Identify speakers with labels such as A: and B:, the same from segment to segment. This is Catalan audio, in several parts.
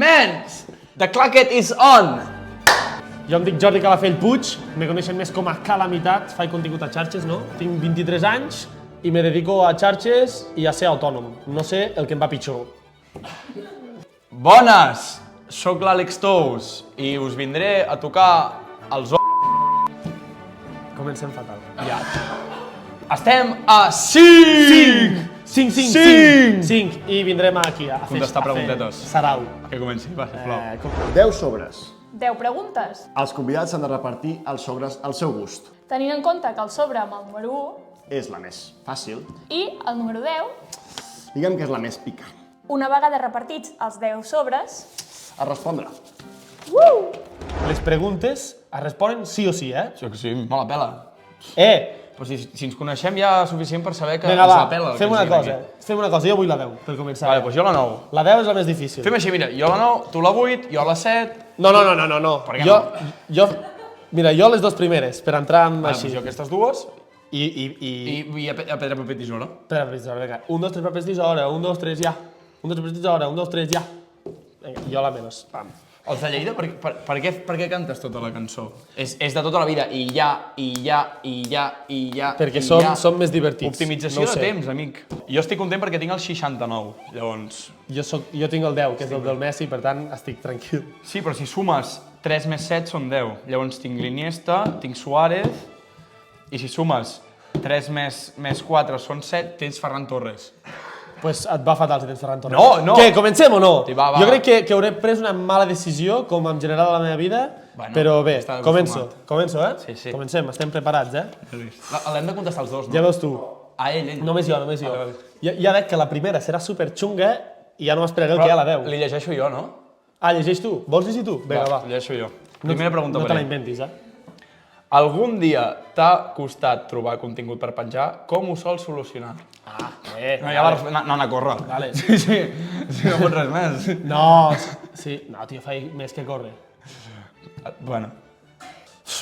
A: immens! The claquet is on!
B: Jo em dic Jordi Calafell Puig, me coneixen més com a Calamitat, faig contingut a xarxes, no? Tinc 23 anys i me dedico a xarxes i a ser autònom. No sé el que em va pitjor.
A: Bones! Soc l'Àlex Tous i us vindré a tocar els
B: Comencem fatal.
A: Ja. Estem a 5!
B: 5 i vindrem aquí a fer
A: Contestar preguntetes.
B: sarau.
A: Que comenci, va, sisplau.
C: 10 sobres.
D: 10 preguntes.
C: Els convidats han de repartir els sobres al seu gust.
D: Tenint en compte que el sobre amb el número 1
C: És la més fàcil.
D: i el número 10,
C: Diguem que és la més picant.
D: una vegada repartits els 10 sobres,
C: A respondre.
B: Les preguntes es responen sí o sí, eh?
A: Sí, me la pela. Però si ens coneixem ja suficient per saber que
B: Vinga,
A: ens
B: va,
A: la pela.
B: fem una cosa, jo vull la 10, per començar.
A: Vale, doncs jo la 9.
B: La 10 és la més difícil.
A: Fem així, mira, jo la 9, tu la 8, jo la 7...
B: No.
A: Per què
B: Mira, jo les dues primeres, per entrar en
A: Així.
B: així.
A: Jo aquestes dues
B: I...
A: i a pedra, paper, tisora.
B: Espera, vinga. 1, 2, 3, papers, tisora, 1, 2, 3, ja. 1, 2, 3, tisora, 1, 2, 3, ja. Vinga, jo la menys. Pam.
A: Els de Lleida, per què cantes tota la cançó? És de tota la vida, i ja...
B: Perquè som més divertits.
A: Optimització de temps, amic. Jo estic content perquè tinc el 69, llavors...
B: Jo tinc el 10, que és el del Messi, per tant estic tranquil.
A: Sí, però si sumes 3 més 7 són 10. Llavors tinc l'Iniesta, tinc Suárez, i si sumes 3 més 4 són 7, tens Ferran Torres.
B: Pues et va fatal si tens Ferran Torres.
A: No.
B: Què, comencem o no?
A: Sí, va.
B: Jo crec que hauré pres una mala decisió, com en general a la meva vida,
A: Bueno,
B: però bé,
A: estava
B: començo, eh?
A: Sí.
B: Comencem, estem preparats, eh?
A: L'hem de contestar els dos, no?
B: Ja veus tu.
A: A ell.
B: Només jo.
A: Vale.
B: Ja veig que la primera serà superxunga i ja no m'esperaré el que hi ha a la 10.
A: Li llegeixo jo, no?
B: Ah, llegeix tu? Vols llegir tu? Vinga, va.
A: Llegeixo jo. Primera pregunta
B: No
A: per
B: te la
A: ell.
B: inventis, eh?
A: Algun dia t'ha costat trobar contingut per penjar? Com ho sols solucionar? No, ja anar a córrer.
B: Vale.
A: Sí, no pots res més.
B: No, sí. No, tio, faig més que córrer.
A: Bueno,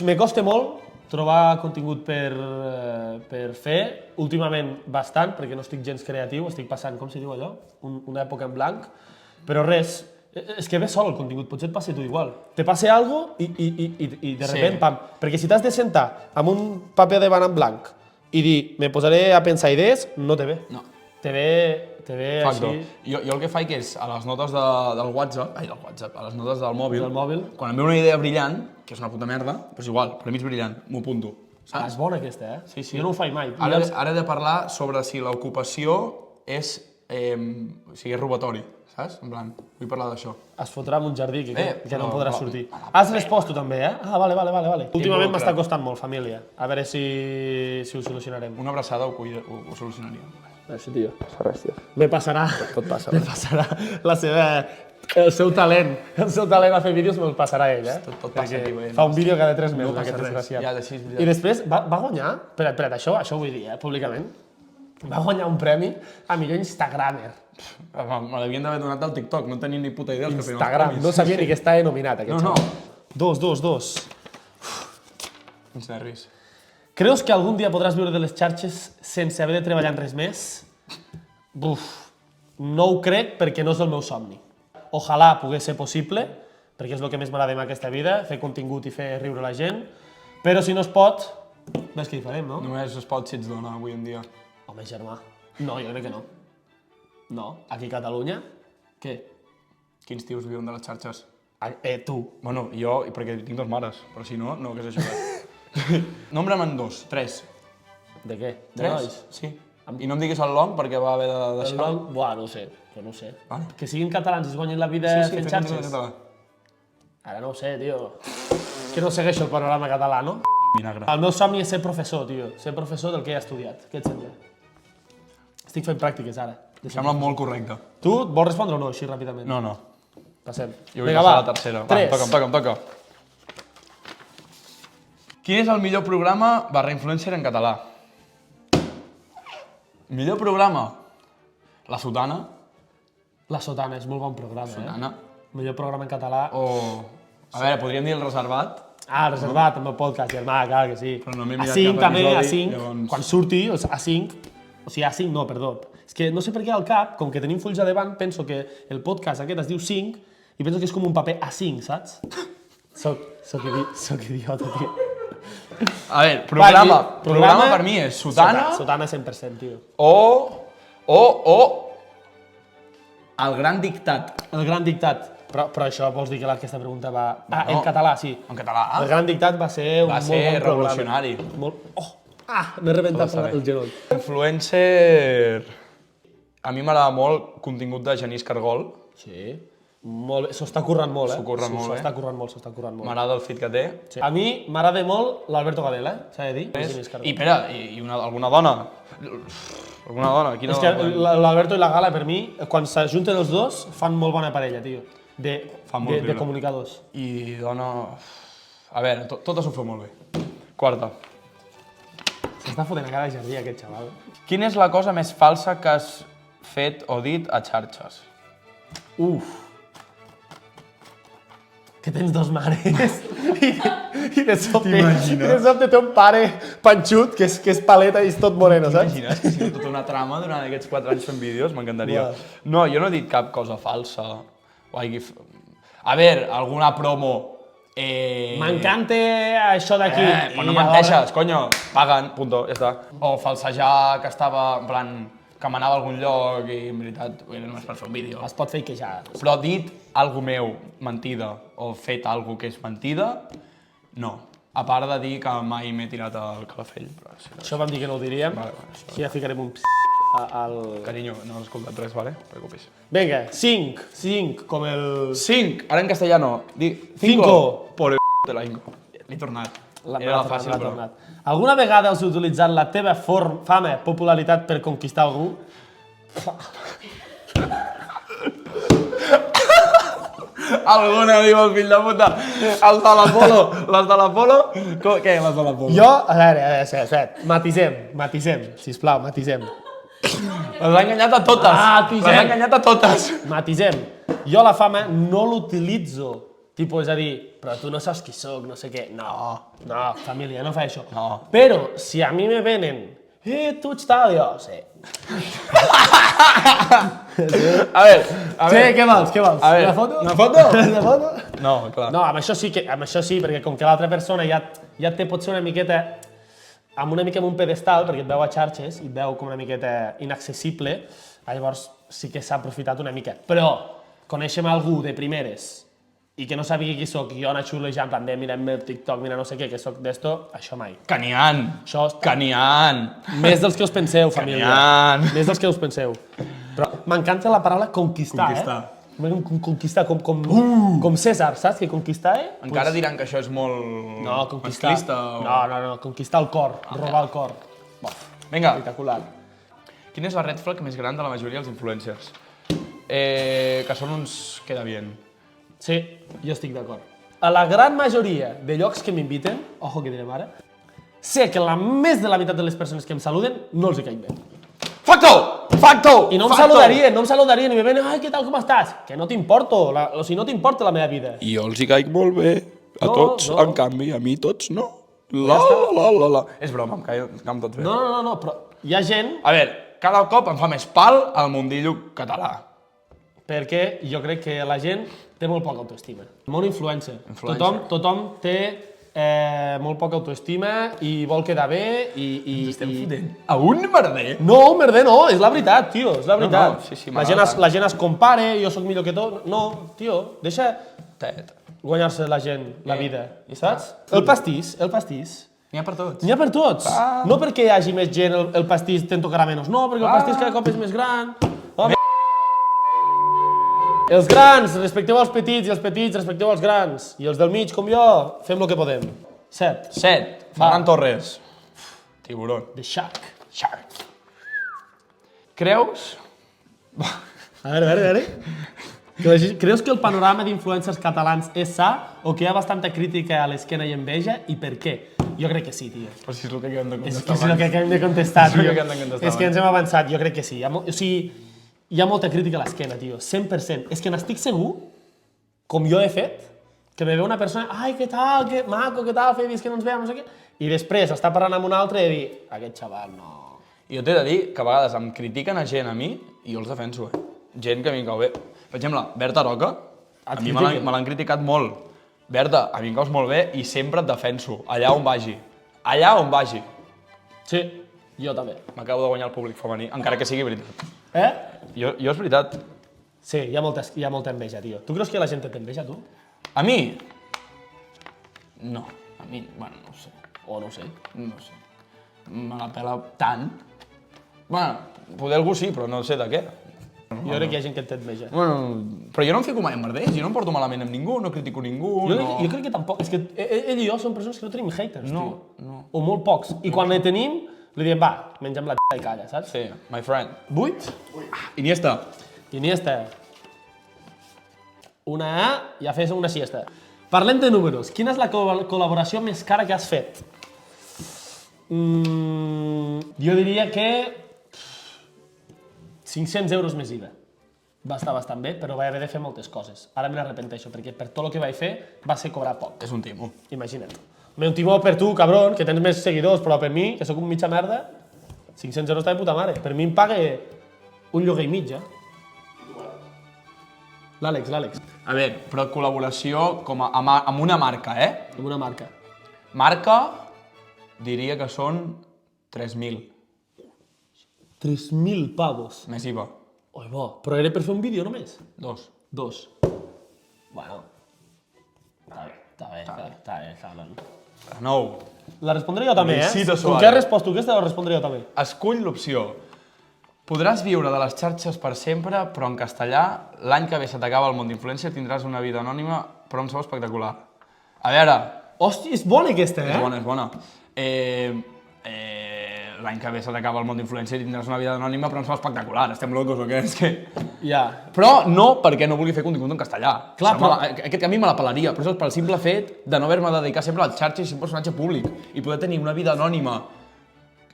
B: Me costa molt trobar contingut per fer, últimament bastant, perquè no estic gens creatiu, estic passant, com se diu allò? Una època en blanc, però res, és que ve sol el contingut, potser et passi tu igual. Te passa algo i de repente, pam. Perquè si t'has de sentar amb un paper de banc en blanc i dir, me posaré a pensar idees, no te ve.
A: no.
B: Te ve
A: Facto.
B: així...
A: Jo el que faig és, a les notes del WhatsApp, a les notes del mòbil, quan em ve una idea brillant, que és una puta merda, però és igual, per mi és brillant, m'ho apunto.
B: Ah, és bona aquesta, eh?
A: Sí.
B: Jo no ho faig mai.
A: Ara he de parlar sobre si l'ocupació és, o sigui, és robatori, saps? En plan, vull parlar d'això.
B: Es fotrà en un jardí que no
A: però-
B: podrà sortir. Has respost tu també, eh? Ah, vale. Últimament
A: Involucrat.
B: m'està costant molt, família. A veure si ho solucionarem.
A: Una abraçada ho solucionaria.
B: Merci, tio. Me passarà el seu talent a fer vídeos me'l passarà ell, eh?
A: Tot passa
B: Perquè
A: aquí, veient.
B: fa un vídeo cada 3 mesos,
A: passa
B: aquest
A: res.
B: desgraciat.
A: Ja, sí, és veritat.
B: I després va guanyar, espera't, això ho vull dir, públicament, va guanyar un premi a millor instagramer.
A: Me l'havien d'haver donat del TikTok, no tenia ni puta idea els que feien els
B: Instagram,
A: premis.
B: no sabia ni que estava nominat aquest
A: No.
B: xaval. Dos.
A: Quins nervis.
B: Creus que algun dia podràs viure de les xarxes sense haver de treballar en res més? Buf, no ho crec perquè no és el meu somni. Ojalà pogués ser possible, perquè és el que més m'agrada en aquesta vida, fer contingut i fer riure la gent, però si no es pot, ves què hi farem, no?
A: Només es pot si ets dona avui en dia.
B: Home, germà, no, jo crec que no. No, aquí a Catalunya, què?
A: Quins tios viuen de les xarxes?
B: Tu.
A: Bueno, jo, perquè tinc 2 mares, però si no, no hagués ajudat. Nombra'm 2, 3.
B: De què? De
A: 3?
B: nois?
A: Sí. I no em diguis el long perquè va haver de
B: El
A: deixar.
B: nom? Buah, no ho sé.
A: Vale.
B: Que siguin catalans i es guanyin la vida fent
A: fent
B: xarxes?
A: català.
B: Ara no ho sé, tio. Que no segueixo el panorama català, no?
A: Vinagre.
B: El meu somni és ser professor, tio. Ser professor del que he estudiat. Què et sembla? Estic fent pràctiques, ara.
A: Em sembla molt correcte.
B: Tu vols respondre o no, així ràpidament?
A: No.
B: Passem.
A: Jo vull passar a la tercera. Va, em toca. Quin és el millor programa /influencer en català? Millor programa? La Sotana.
B: La Sotana és molt bon programa,
A: Sotana.
B: Millor programa en català.
A: O... A veure, podríem dir El Reservat.
B: Ah, reservat amb el podcast, germà, clar que sí.
A: Però no m'he mirat
B: A5
A: cap
B: també,
A: episodi,
B: A5.
A: llavors-
B: Quan surti, els A5... O sigui, A5 no, perdó. És que no sé per què al cap, com que tenim fulls a davant, penso que el podcast aquest es diu 5 i penso que és com un paper A5, saps? Soc idiota, tio.
A: A veure, programa
B: programa
A: per mi és sotana
B: Sotana 100%, tio.
A: o el gran dictat.
B: El gran dictat. Però això vols dir que aquesta pregunta va... Ah,
A: No.
B: en català, sí.
A: En català.
B: El gran dictat va ser un
A: Va
B: molt
A: ser
B: bon programa.
A: revolucionari.
B: M'he rebentat
A: saber.
B: el genoll.
A: Influencer... A mi m'agrada molt contingut de Genís Cargol.
B: Sí. Molt bé. S'ho està currant molt,
A: S'ho curra molt,
B: S'ho
A: eh?
B: està currant molt.
A: M'agrada el fit que té.
B: Sí. A mi m'agrada molt l'Alberto Gadel, s'ha de dir.
A: I espera, alguna dona? Alguna dona? Quina
B: És que
A: dona?
B: l'Alberto i la Gala, per mi, quan s'ajunten els dos, fan molt bona parella, tio.
A: Fan molt
B: de
A: riure.
B: comunicadors.
A: I dona... A veure, totes ho feu molt bé. Quarta.
B: S'està fotent a cada jardí, aquest xaval.
A: Quina és la cosa més falsa que has fet o dit a xarxes?
B: Que tens dos mares i de sobte té un pare panxut que és paleta i és tot moreno, saps?
A: T'imagines que sigui tota una trama durant aquests 4 anys fent vídeos? M'encantaria.
B: Uau.
A: No, jo no he dit cap cosa falsa. A veure, alguna promo...
B: M'encanta això d'aquí.
A: Pues no menteixes, conyo. Paguen, punto, ja està. O falsejar que estava, en plan, que m'anava a algun lloc i en veritat era només per fer un vídeo.
B: Es pot fakejar.
A: Però dit algo meu, mentida, o fet algo que és mentida, no. A part de dir que mai m'he tirat al calafell. Però sí.
B: Això vam dir que no ho diríem.
A: Vale.
B: Aquí ja ficarem un al...
A: Carinyo, no has escoltat res, vale? No preocupis.
B: Vinga, 5, com el...
A: 5, ara en castellano.
B: Cinco.
A: Por el te la inco. L'he tornat. Era fàcil, però...
B: Alguna vegada has utilitzat la teva fama, popularitat per conquistar algú?
A: Alguna, diu el fill de puta. Els de l'Apolo. Què, les de l'Apolo?
B: Jo, a veure, matisem, sisplau, matisem.
A: Les ha enganyat a totes.
B: Matisem.
A: Les ha enganyat a totes.
B: Matisem. Jo la fama no l'utilitzo. Tipo, és a dir, però tu no saps qui sóc, no sé què. No, família, no fa això.
A: No.
B: Però, si a mi me venen, tu ets tal, jo, sí.
A: A veure.
B: Sí, què vols?
A: A veure,
B: Una foto?
A: una foto?
B: Una foto?
A: No, clar.
B: No, amb això sí, perquè com que l'altra persona ja té potser una miqueta, amb un pedestal, perquè et veu a xarxes i et veu com una miqueta inaccessible, llavors sí que s'ha aprofitat una mica. Però, coneixem algú de primeres i que no sàpiga qui sóc, i jo anar xulejant, en plan de mirem el TikTok, mira no sé què, que sóc d'esto, això mai.
A: Que n'hi ha.
B: Això
A: Que n'hi ha.
B: més dels que us penseu, família.
A: n'hi ha.
B: Més dels que us penseu. Però m'encanta la paraula conquistar, Conquistar, com César, saps? Que conquistar,
A: Encara diran que això és molt...
B: No, conquistar.
A: masclista o...
B: No, conquistar el cor, robar el cor.
A: Vinga,
B: Espectacular.
A: quina és la red flag més gran de la majoria dels influencers? Que són uns queda bien.
B: Sí, jo estic d'acord. A la gran majoria de llocs que m'inviten, ojo que direm ara, sé que més de la meitat de les persones que em saluden no els hi caic bé.
A: Facto!
B: I no em saludarien i me venen, ai, què tal, com estàs? Que no t'importo, o sigui, no t'importa la meva vida.
A: I jo els hi caic molt bé, a
B: No,
A: tots,
B: no.
A: en canvi, a mi tots no. La. És broma, em cau tot bé.
B: No, però hi ha gent
A: A veure, cada cop em fa més pal el mundillo català.
B: perquè jo crec que la gent té molt poca autoestima. Molt influencer.
A: Influencer.
B: Tothom té molt poca autoestima i vol quedar bé i...
A: fotent. A un merder?
B: No, merder no, és la veritat, tio, és la veritat.
A: No, sí,
B: la gent es compara, jo sóc millor que tot. No, tio, deixa guanyar-se la gent la vida, saps? El pastís.
A: N'hi ha per tots.
B: N'hi ha per tots. No perquè hi hagi més gent el pastís te'n tocarà menys, no, perquè el pastís cada cop és més gran. Els grans, respecteu els petits, i els petits, respecteu els grans. I els del mig, com jo, fem el que podem. 7.
A: 7. Ferran Torres. Tiburón.
B: The Shark.
A: Shark. Creus?
B: A veure. Creus que el panorama d'influencers catalans és sa o que hi ha bastanta crítica a l'esquena i enveja i per què? Jo crec que sí, tio.
A: Però si és el que acabem de
B: És
A: contestar
B: que és el que acabem de contestar,
A: És el
B: tio.
A: que acabem de contestar
B: És que ens hem avançat, jo crec que sí. O sigui, hi ha molta crítica a l'esquena, tio, 100%. És que n'estic segur, com jo he fet, que me ve una persona, ai, què tal, que maco, què tal, feia dies que no ens veiem, no sé què, i després està parlant amb un altre i dir, aquest xaval, no...
A: I jo t'he de dir que a vegades em critiquen a gent a mi i jo els defenso, Gent que a mi em cau bé. Per exemple, Berta Roca, A mi me l'han criticat molt. Berta, a mi em caus molt bé i sempre et defenso, allà on vagi. Allà on vagi.
B: Sí, jo també.
A: M'acabo de guanyar el públic femení, encara que sigui veritat.
B: Jo
A: és veritat.
B: Sí, hi ha molta enveja, tio. Tu creus que la gent té enveja, tu?
A: A mi? No. A mi, bueno, no ho sé.
B: O no ho sé.
A: No sé. Me la pela tant. Bueno, poder algú sí, però no sé de què.
B: Jo crec que hi ha gent que et té enveja.
A: Bueno, però jo no em fico mai en merders, jo no em porto malament amb ningú, no critico ningú,
B: Jo crec que tampoc. És que ell i jo som persones que no tenim haters,
A: No,
B: tio.
A: no.
B: O molt pocs. I quan ne tenim, li diem, va, mengem la i calla, saps?
A: Sí, my friend.
B: 8?
A: Iniesta.
B: Iniesta. Una A, ja fes una siesta. Parlem de números. Quina és la col·laboració més cara que has fet? Jo diria que 500 euros més IVA. Va estar bastant bé, però vaig haver de fer moltes coses. Ara me n'arrepenteixo, perquè per tot el que vaig fer va ser cobrar poc.
A: És un timo.
B: Imagina't. Un timó per tu, cabron, que tens més seguidors, però per mi, que sóc un mitja merda, 500 euros està de puta mare. Per mi em paga un lloguer i mig, L'Àlex.
A: A veure, però col·laboració com amb una marca,
B: Amb una marca.
A: Marca, diria que són 3.000.
B: 3.000 pavos.
A: Més IVA.
B: Oi, bo. Però era per fer un vídeo només?
A: 2.
B: 2. Bueno. Està bé.
A: 9.
B: La respondré jo també,
A: Luisito
B: Com
A: Suárez.
B: que has respost tu aquesta, la respondré jo també.
A: Escull l'opció. Podràs viure de les xarxes per sempre, però en castellà, l'any que ve se t'acaba el món d'influència, tindràs una vida anònima, però un sou espectacular. A veure...
B: Hòstia, és bona aquesta,
A: És bona. L'any que ve se t'acaba el món d'influència i tindràs una vida anònima, però un sou espectacular. Estem locos o què? És que...
B: Ja.
A: Però no perquè no vulgui fer contingut en castellà.
B: Clar, però...
A: Aquest camí me la pelaria, però això és pel simple fet de no haver-me de dedicar sempre a les xarxes i ser un personatge públic i poder tenir una vida anònima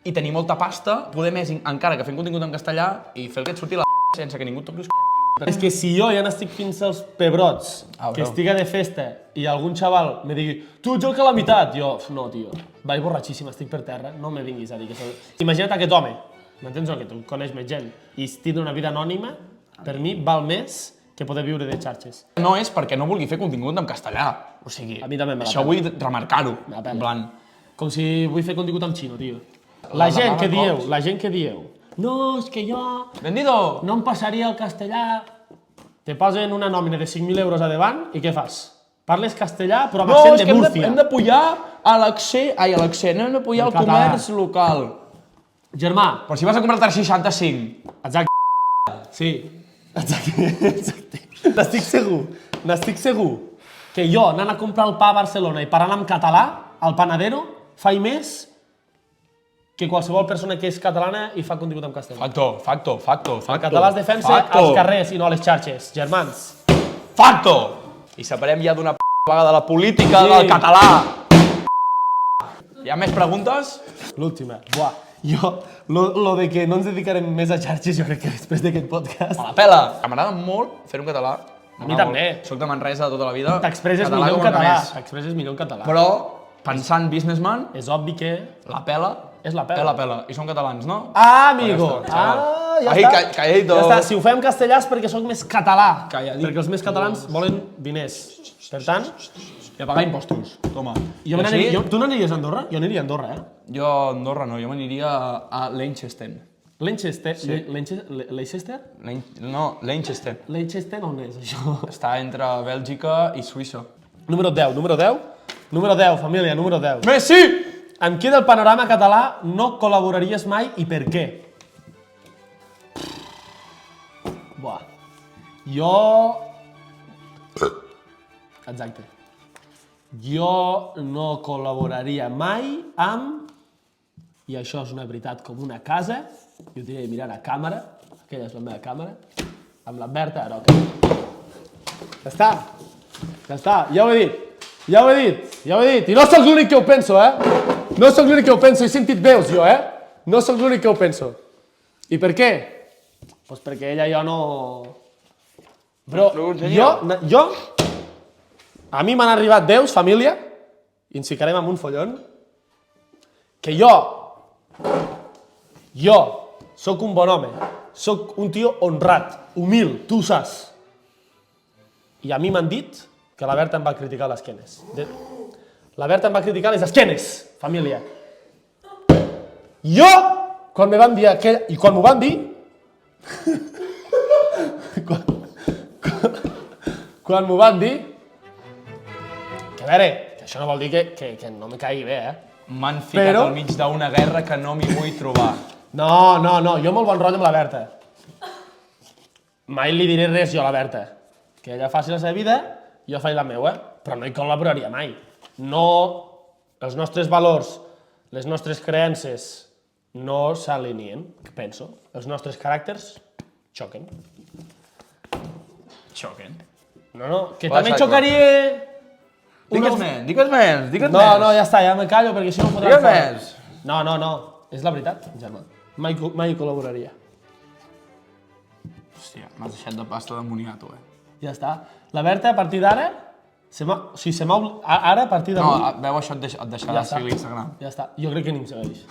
A: i tenir molta pasta, poder més encara que fent contingut en castellà i fer el que et surti la sense que ningú et toqui els
B: És que si jo ja n'estic fins als pebrots, que estiga de festa i algun xaval me digui tu ets el calamitat, jo, no, tio, vaig borratxíssim, estic per terra, no me vinguis a dir que soc... Imagina't aquest home, m'entens o que tu coneix més gent, i tindre una vida anònima, per mi val més que poder viure de xarxes.
A: No és perquè no vulgui fer contingut en castellà. O sigui,
B: a mi també me la
A: això
B: pela.
A: vull remarcar-ho. En plan...
B: Com si vull fer contingut en xino, tio. La gent que dieu, no, és que jo
A: Vendido!
B: no em passaria el castellà. Te posen una nòmina de 5.000 euros a davant i què fas? Parles castellà però amb accent de Múrcia.
A: hem de pujar a l'accent, hem de pujar al comerç local.
B: Germà.
A: Però si vas a comprar el 365.
B: Exacte. Sí. Exacte. N'estic segur que jo anant a comprar el pa a Barcelona i parlant en català, al panadero, faig més que qualsevol persona que és catalana i fa contingut en castellà.
A: Facto.
B: El català es defensa als carrers i no a les xarxes. Germans.
A: Facto! I separem ja d'una vegada la política del català. Hi ha més preguntes?
B: L'última. Buah. Jo, lo de que no ens dedicarem més a xarxes, jo crec que després d'aquest podcast...
A: Me la pela! M'agrada molt fer un català.
B: A mi també.
A: Soc de Manresa tota la vida.
B: T'expresses millor en català.
A: Però, pensant businessman,
B: és obvi que...
A: la pela...
B: És la pela.
A: Pela. I som catalans, no?
B: Ah, amigo!
A: Ja està. Calladito.
B: Ja està. Si ho fem en castellà és perquè sóc més català.
A: Calladito.
B: Perquè els més catalans volen diners. Per tant...
A: I a pagar impostos. Toma.
B: Tu no aniries a Andorra? Jo aniria a Andorra,
A: Jo a Andorra no, jo m'aniria a Leicester.
B: Leicester?
A: No, Leicester.
B: Leicester on és, això?
A: Està entre Bèlgica i Suïssa.
B: Número 10, família, número 10.
A: Messi!
B: Amb qui del panorama català no col·laboraries mai i per què? Buah. Jo... Exacte. Jo no col·laboraria mai amb... I això és una veritat com una casa. Jo diria mirar a càmera. Aquella és la meva càmera. Amb la Berta Aroca. Ja està. Ja ho he dit. I no sóc l'únic que ho penso, No sóc l'únic que ho penso. He sentit veus, jo, No sóc l'únic que ho penso. I per què? Doncs perquè ella i jo no... Però jo... A mi m'han arribat veus, família, i ens ficarem amb un follon, que jo sóc un bon home, sóc un tio honrat, humil, tu ho saps. I a mi m'han dit que la Berta em va criticar les esquenes. La Berta em va criticar les esquenes, família. Jo, quan me van dir i quan m'ho van dir, quan m'ho van dir, que a veure, que això no vol dir que no me caigui bé,
A: M'han ficat al mig d'una guerra que no m'hi vull trobar.
B: No, jo molt bon rotllo amb la Berta. Mai li diré res jo a la Berta. Que ella faci la seva vida, jo faig la meva, però no hi col·laboraria mai. No, els nostres valors, les nostres creences no s'alineen, penso. Els nostres caràcters xoquen.
A: Xoquen.
B: No, que també xocaria...
A: Digues més.
B: No, ja està, ja me callo perquè si no em fotran
A: Digues
B: fora.
A: més.
B: No, és la veritat, germà. Mai hi col·laboraria.
A: Hòstia, m'has deixat de pasta de moniato,
B: Ja està. La Berta, a partir d'ara, ara, a partir d'avui...
A: No, veu, això et deixarà de seguir l'Instagram.
B: Ja està. Jo crec que ni em segueix.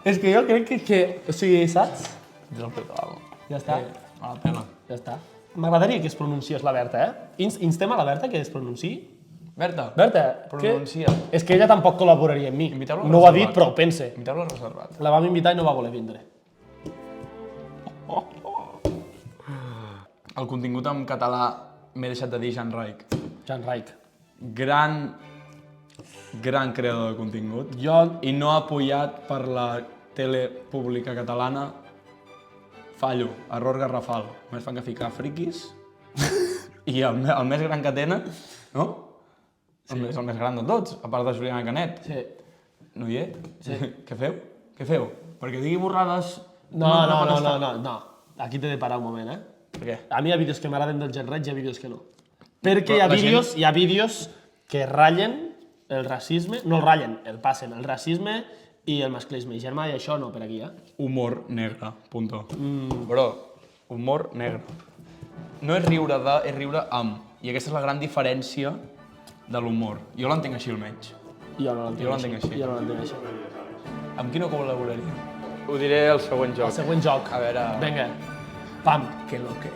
B: És que jo crec que... O sigui, saps?
A: Ets el puto amo.
B: Ja està.
A: A la pela.
B: Ja està. M'agradaria que es pronunciés la Berta, Instem a la Berta que es pronunciï.
A: Berta,
B: Berta,
A: pronuncia.
B: És que ella tampoc col·laboraria amb mi.
A: Inviteu-la
B: No ho ha
A: reservat.
B: dit, però ho pense.
A: Inviteu-la reservat.
B: La vam invitar i no va voler vindre.
A: El contingut en català m'he deixat de dir Jan Reich.
B: Jan Reich.
A: Gran creador de contingut.
B: Jo...
A: I no apoyat per la tele pública catalana. Fallo, error garrafal. Només fan que ficar friquis. I el més gran que tenen, no? Sí. És el més gran de tots, a part de Juliana Canet.
B: Sí.
A: No hi és? Sí. Què feu? Perquè digui borrades...
B: No. Aquí t'he de parar un moment,
A: Per què?
B: A mi hi ha vídeos que m'agraden del Jan Reich i hi ha vídeos que no. Perquè
A: Però
B: hi ha vídeos que ratllen el racisme, no el ratllen, el passen, el racisme i el masclisme. I germà, i això no, per aquí,
A: Humor negre, punto. Bro, humor negre. No és riure de, és riure amb. I aquesta és la gran diferència de l'humor. Jo l'entenc així, almenys.
B: Jo no l'entenc
A: així.
B: Jo no l'entenc així.
A: Amb qui no col·laboraria? Ho diré al següent joc.
B: El següent joc.
A: A veure...
B: Vinga. Pam, que lo que.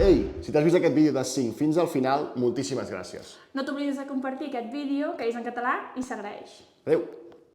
C: Ei, si t'has vist aquest vídeo de 5 fins al final, moltíssimes gràcies.
D: No t'oblidis de compartir aquest vídeo, que és en català i s'agraeix.
C: Adéu.